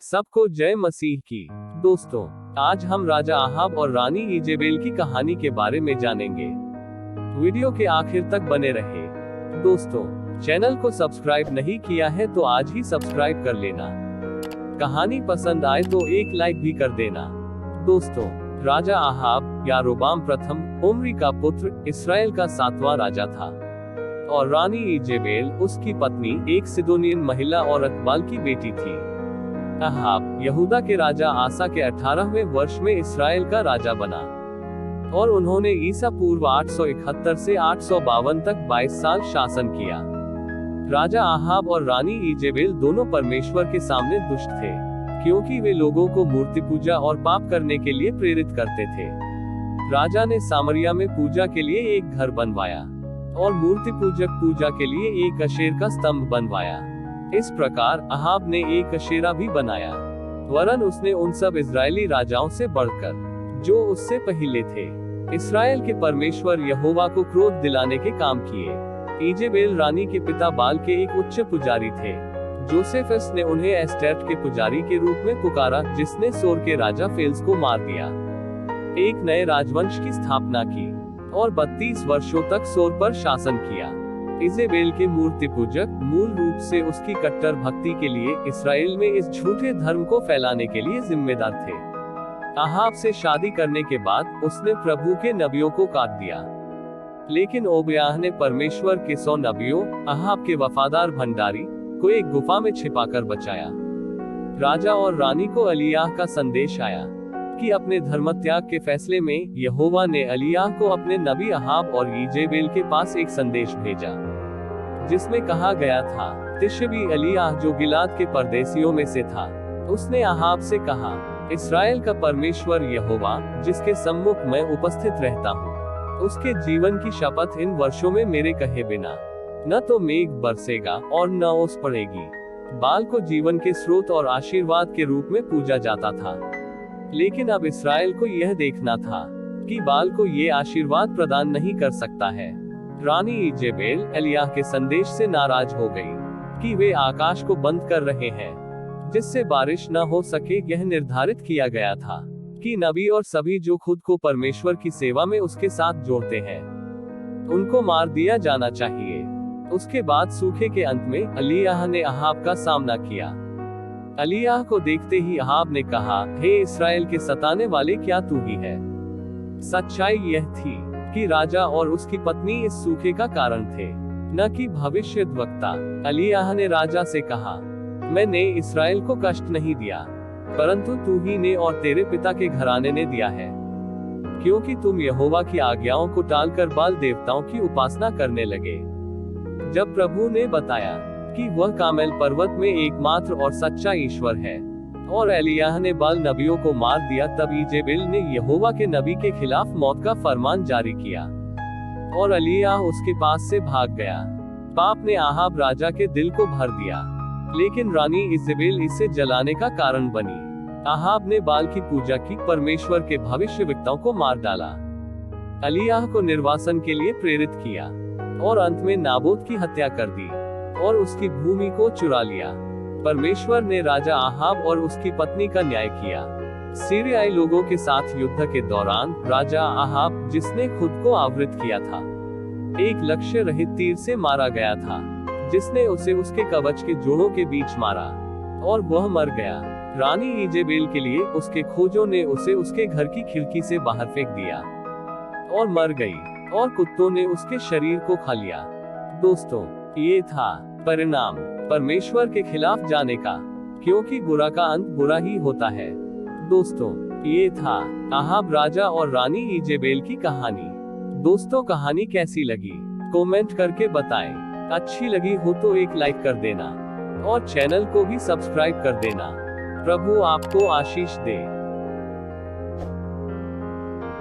सबको जय मसीह की। दोस्तों, आज हम राजा अहाब और रानी इजेबेल की कहानी के बारे में जानेंगे। वीडियो के आखिर तक बने रहे। दोस्तों, चैनल को सब्सक्राइब नहीं किया है तो आज ही सब्सक्राइब कर लेना। कहानी पसंद आए तो एक लाइक भी कर देना। दोस्तों, राजा अहाब यारोबाम प्रथम उम्री का पुत्र इस्राएल का 7वां राजा था और रानी इजेबेल उसकी पत्नी एक सिदोनियन महिला और अतबाल की बेटी थी। अहाब यहूदा के राजा आसा के 18वें वर्ष में इस्राएल का राजा बना और उन्होंने ईसा पूर्व 871 से 852 तक 22 साल शासन किया। राजा अहाब और रानी इजेबेल दोनों परमेश्वर के सामने दुष्ट थे, क्योंकि वे लोगों को मूर्ति पूजा और पाप करने के लिए प्रेरित करते थे। राजा ने सामरिया में पूजा के लिए एक घर बनवाया और मूर्ति पूजक पूजा के लिए एक अशेर का स्तंभ बनवाया। इस प्रकार अहाब ने एक अशेरा भी बनाया, वरन उसने उन सब इजरायली राजाओं से बढ़कर जो उससे पहले थे इस्राएल के परमेश्वर यहोवा को क्रोध दिलाने के काम किए। इजेबेल रानी के पिता बाल के एक उच्च पुजारी थे। जोसेफस ने उन्हें एस्टेट के पुजारी के रूप में पुकारा, जिसने सोर के राजा फेल्स को मार दिया, एक नए राजवंश की स्थापना की और 32 वर्षों तक सोर पर शासन किया। इजेबेल के मूर्ति पूजक मूल रूप से उसकी कट्टर भक्ति के लिए इस्राएल में इस झूठे धर्म को फैलाने के लिए जिम्मेदार थे। अहाब से शादी करने के बाद उसने प्रभु के नबियों को काट दिया, लेकिन ओबयाह ने परमेश्वर के 100 नबियों अहाब के वफादार भंडारी को एक गुफा में छिपाकर बचाया। राजा और रानी को अलियाह का संदेश आया कि अपने धर्मत्याग के फैसले में यहोवा ने अलियाह को अपने नबी अहाब और इजेबेल के पास एक संदेश भेजा, जिसमें कहा गया था, तिशबी अलियाह जो गिलाद के परदेसियों में से था, उसने अहाब से कहा, इस्राएल का परमेश्वर यहोवा जिसके सम्मुख मैं उपस्थित रहता हूँ, उसके जीवन की शपथ इन वर्षों में मेरे कहे बिना न तो मेघ बरसेगा और न ओस पड़ेगी। बाल को जीवन के स्रोत और आशीर्वाद के रूप में पूजा जाता था, लेकिन अब इस्राएल को यह देखना था कि बाल को ये आशीर्वाद प्रदान नहीं कर सकता है। रानी इजेबेल अलियाह के संदेश से नाराज हो गई कि वे आकाश को बंद कर रहे हैं, जिससे बारिश न हो सके। यह निर्धारित किया गया था कि नबी और सभी जो खुद को परमेश्वर की सेवा में उसके साथ जोड़ते हैं, उनको मार दिया जाना चाहिए। उसके बाद सूखे के अंत में अलियाह ने अहाब का सामना किया। अलियाह को देखते ही अहाब ने कहा, हे इस्राएल के सताने वाले, क्या तू ही है? सच्चाई यह थी कि राजा और उसकी पत्नी इस सूखे का कारण थे, न कि भविष्यद्वक्ता। अलियाह ने राजा से कहा, मैंने इस्राएल को कष्ट नहीं दिया, परंतु तू ही ने और तेरे पिता के घराने ने दिया है, क्योंकि तुम यहोवा की आज्ञाओं को टालकर बाल देवताओं की उपासना करने लगे। जब प्रभु ने बताया कि वह कामेल पर्वत में एकमात्र और सच्चा ईश्वर है और एलियाह ने बाल नबियों को मार दिया, तब इजेबेल ने यहोवा के नबी के खिलाफ मौत का फरमान जारी किया और अलियाह उसके पास से भाग गया। पाप ने अहाब राजा के दिल को भर दिया, लेकिन रानी इजेबेल इसे जलाने का कारण बनी। अहाब ने बाल की पूजा की, परमेश्वर के भविष्यवक्ताओं को मार डाला, अलियाह को निर्वासन के लिए प्रेरित किया और अंत में नाबोत की हत्या कर दी और उसकी भूमि को चुरा लिया। परमेश्वर ने राजा अहाब और उसकी पत्नी का न्याय किया। सीरियाई लोगों के साथ युद्ध के दौरान राजा अहाब, जिसने खुद को आवृत किया था, एक लक्ष्य रहित तीर से मारा गया था, जिसने उसे उसके कवच के जोड़ों के बीच मारा और वह मर गया। रानी इजेबेल के लिए उसके खोजों ने उसे उसके घर की खिड़की से बाहर फेंक दिया और मर गई और कुत्तों ने उसके शरीर को खा लिया। दोस्तों, ये था परिणाम परमेश्वर के खिलाफ जाने का, क्योंकि बुरा का अंत बुरा ही होता है। दोस्तों, ये था अहाब राजा और रानी इजेबेल की कहानी। दोस्तों, कहानी कैसी लगी कमेंट करके बताएं। अच्छी लगी हो तो एक लाइक कर देना और चैनल को भी सब्सक्राइब कर देना। प्रभु आपको आशीष दे।